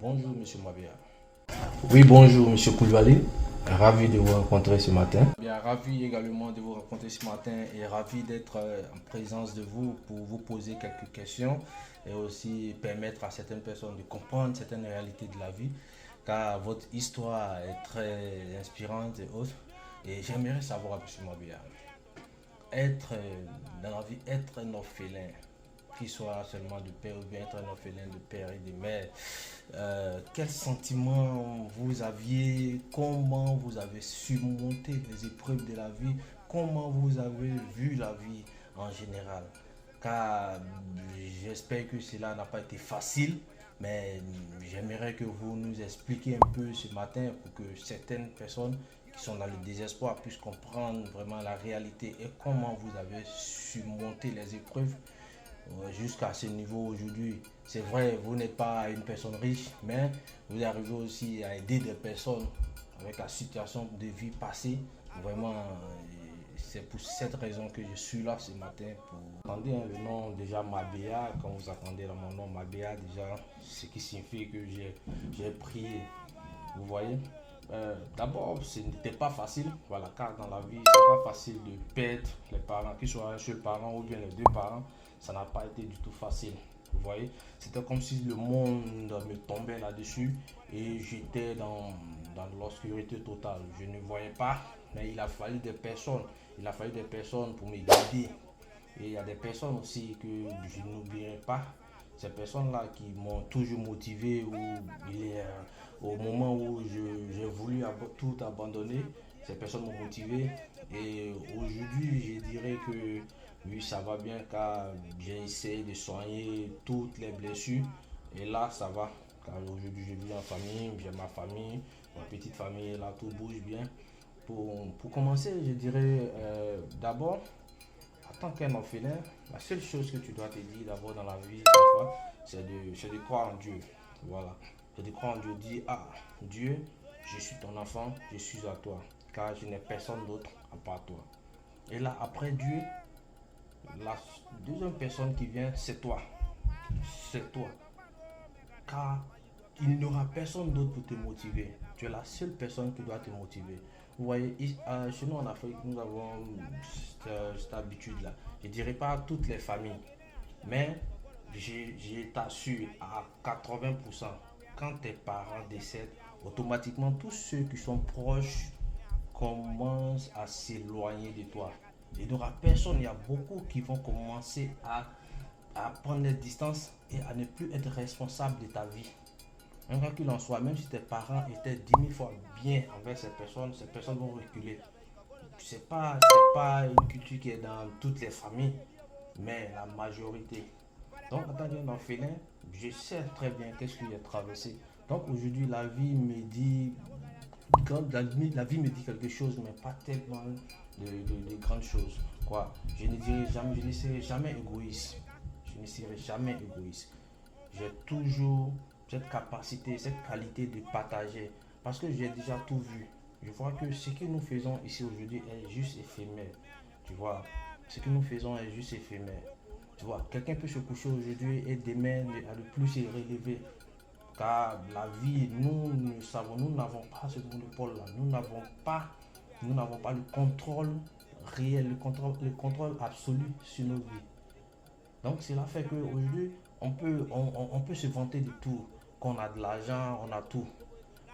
Bonjour, monsieur Mabia. Oui, bonjour, monsieur Koulibaly. Ravi de vous rencontrer ce matin. Bien, ravi également de vous rencontrer ce matin et ravi d'être en présence de vous pour vous poser quelques questions et aussi permettre à certaines personnes de comprendre certaines réalités de la vie, car votre histoire est très inspirante et autres. Et j'aimerais savoir, monsieur Mabia, être dans la vie, être un orphelin, qu'il soit seulement de père ou bien être un orphelin de père et de mère. Quels sentiments vous aviez, comment vous avez surmonté les épreuves de la vie, comment vous avez vu la vie en général. Car j'espère que cela n'a pas été facile, mais j'aimerais que vous nous expliquiez un peu ce matin pour que certaines personnes qui sont dans le désespoir puissent comprendre vraiment la réalité et comment vous avez surmonté les épreuves jusqu'à ce niveau aujourd'hui. C'est vrai, vous n'êtes pas une personne riche, mais vous arrivez aussi à aider des personnes avec la situation de vie passée. Vraiment, c'est pour cette raison que je suis là ce matin. Attendez le nom déjà Mabia, quand vous attendez mon nom Mabia, déjà, ce qui signifie que j'ai prié. Vous voyez, d'abord, ce n'était pas facile, voilà, car dans la vie, c'est pas facile de perdre les parents, qu'ils soient un seul parent ou bien les deux parents, ça n'a pas été du tout facile. Vous voyez, c'était comme si le monde me tombait là-dessus et j'étais dans l'obscurité totale. Je ne voyais pas, mais il a fallu des personnes pour me guider. Et il y a des personnes aussi que je n'oublierai pas. Ces personnes-là qui m'ont toujours motivé au moment où j'ai voulu tout abandonner, ces personnes m'ont motivé. Et aujourd'hui, je dirais que oui, ça va bien car j'ai essayé de soigner toutes les blessures. Et là, ça va. Car aujourd'hui, je vis en famille, j'ai ma famille, ma petite famille, là, tout bouge bien. Pour commencer, je dirais d'abord, en tant qu'un orphelin, la seule chose que tu dois te dire d'abord dans la vie, c'est quoi? C'est de croire en Dieu. Voilà. C'est de croire en Dieu. Dire, ah, Dieu, je suis ton enfant, je suis à toi. Car je n'ai personne d'autre à part toi. Et là, après Dieu, la deuxième personne qui vient, c'est toi. C'est toi. Car il n'y aura personne d'autre pour te motiver. Tu es la seule personne qui doit te motiver. Vous voyez, chez nous en Afrique, nous avons cette habitude-là. Je ne dirais pas toutes les familles, mais je t'assure à 80%, quand tes parents décèdent, automatiquement tous ceux qui sont proches commencent à s'éloigner de toi. Il n'y aura personne, il y a beaucoup qui vont commencer à prendre les distances et à ne plus être responsable de ta vie. Un quoi qu'il en soit, même si tes parents étaient 10 000 fois bien envers ces personnes vont reculer. C'est pas une culture qui est dans toutes les familles, mais la majorité. Donc, en tant qu'orphelin, je sais très bien qu'est-ce que j'ai traversé. Donc, aujourd'hui, la vie me dit, la vie me dit quelque chose, mais pas tellement de grandes choses. Quoi, je ne serai jamais égoïste. Je ne serai jamais égoïste. J'ai toujours cette capacité, cette qualité de partager parce que j'ai déjà tout vu. Je vois que ce que nous faisons ici aujourd'hui est juste éphémère. Tu vois, ce que nous faisons est juste éphémère. Tu vois, quelqu'un peut se coucher aujourd'hui et demain ne plus se relever. Car la vie, nous n'avons pas ce monopole-là. Nous n'avons pas le contrôle réel, le contrôle absolu sur nos vies. Donc cela fait qu'aujourd'hui, on peut se vanter de tout, qu'on a de l'argent, on a tout.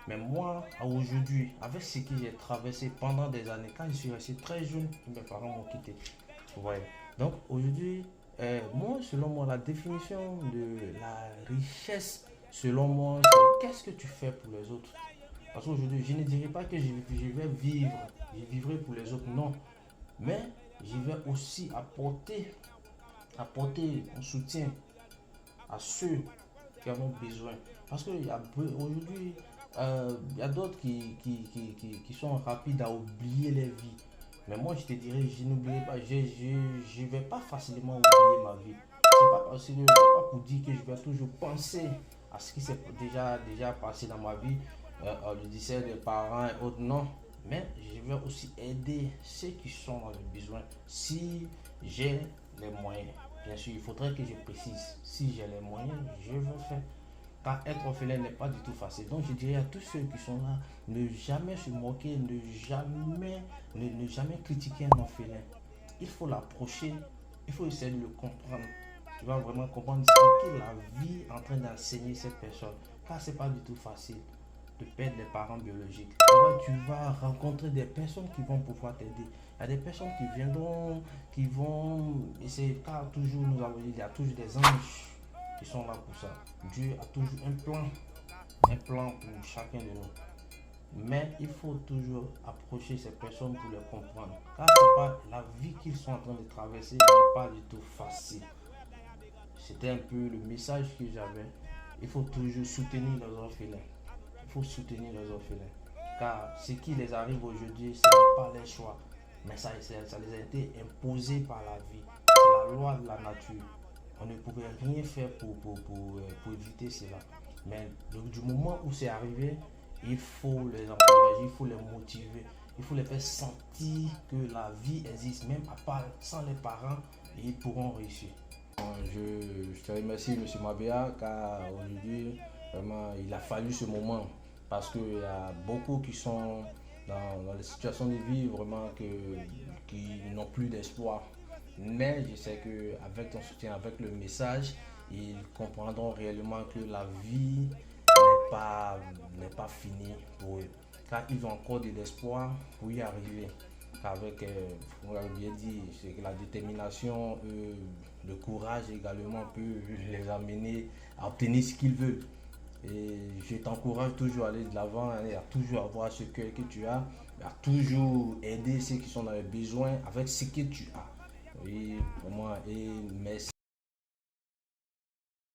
Mais moi, aujourd'hui, avec ce que j'ai traversé pendant des années, quand je suis resté très jeune, mes parents m'ont quitté. Vous voyez. Donc aujourd'hui, moi, selon moi, la définition de la richesse, selon moi, c'est qu'est-ce que tu fais pour les autres. Parce qu'aujourd'hui, je ne dirais pas que je vais vivre, je vivrai pour les autres, non. Mais je vais aussi apporter un soutien à ceux qui en ont besoin. Parce qu'aujourd'hui, il y a d'autres qui sont rapides à oublier les vies. Mais moi, je te dirais, je n'oublierai pas, je ne vais pas facilement oublier ma vie. C'est pas pour dire que je vais toujours penser à ce qui s'est déjà passé dans ma vie, le décès des parents et autres, non. Mais je vais aussi aider ceux qui sont dans le besoin si j'ai les moyens. Bien sûr, il faudrait que je précise. Si j'ai les moyens, je vais faire. Car être orphelin n'est pas du tout facile. Donc je dirais à tous ceux qui sont là, ne jamais se moquer, ne jamais critiquer un orphelin. Il faut l'approcher, il faut essayer de le comprendre. Tu vas vraiment comprendre ce qu'est la vie en train d'enseigner cette personne. Car c'est pas du tout facile de perdre les parents biologiques. Tu vas rencontrer des personnes qui vont pouvoir t'aider. Il y a des personnes qui viendront, qui vont essayer, car toujours nous avons dit, il y a toujours des anges qui sont là pour ça. Dieu a toujours un plan pour chacun de nous. Mais il faut toujours approcher ces personnes pour les comprendre. Car c'est pas la vie qu'ils sont en train de traverser n'est pas du tout facile. C'était un peu le message que j'avais. Il faut toujours soutenir les orphelins. Il faut soutenir les orphelins. Car ce qui les arrive aujourd'hui, ce n'est pas leur choix. Mais ça les a été imposé par la vie. C'est la loi de la nature. On ne pouvait rien faire pour éviter cela. Mais du moment où c'est arrivé, il faut les encourager, il faut les motiver, il faut les faire sentir que la vie existe, même à part sans les parents, et ils pourront réussir. Je te remercie, M. Mabea, car aujourd'hui, vraiment, il a fallu ce moment. Parce qu'il y a beaucoup qui sont dans les situations de vie vraiment qui n'ont plus d'espoir. Mais je sais qu'avec ton soutien, avec le message, ils comprendront réellement que la vie n'est pas finie pour eux. Car ils ont encore de l'espoir pour y arriver. Avec, on l'a bien dit, c'est que la détermination, le courage également peut les amener à obtenir ce qu'ils veulent. Et je t'encourage toujours à aller de l'avant, à toujours avoir ce cœur que tu as, à toujours aider ceux qui sont dans les besoins avec ce que tu as. Oui, pour moi, et merci.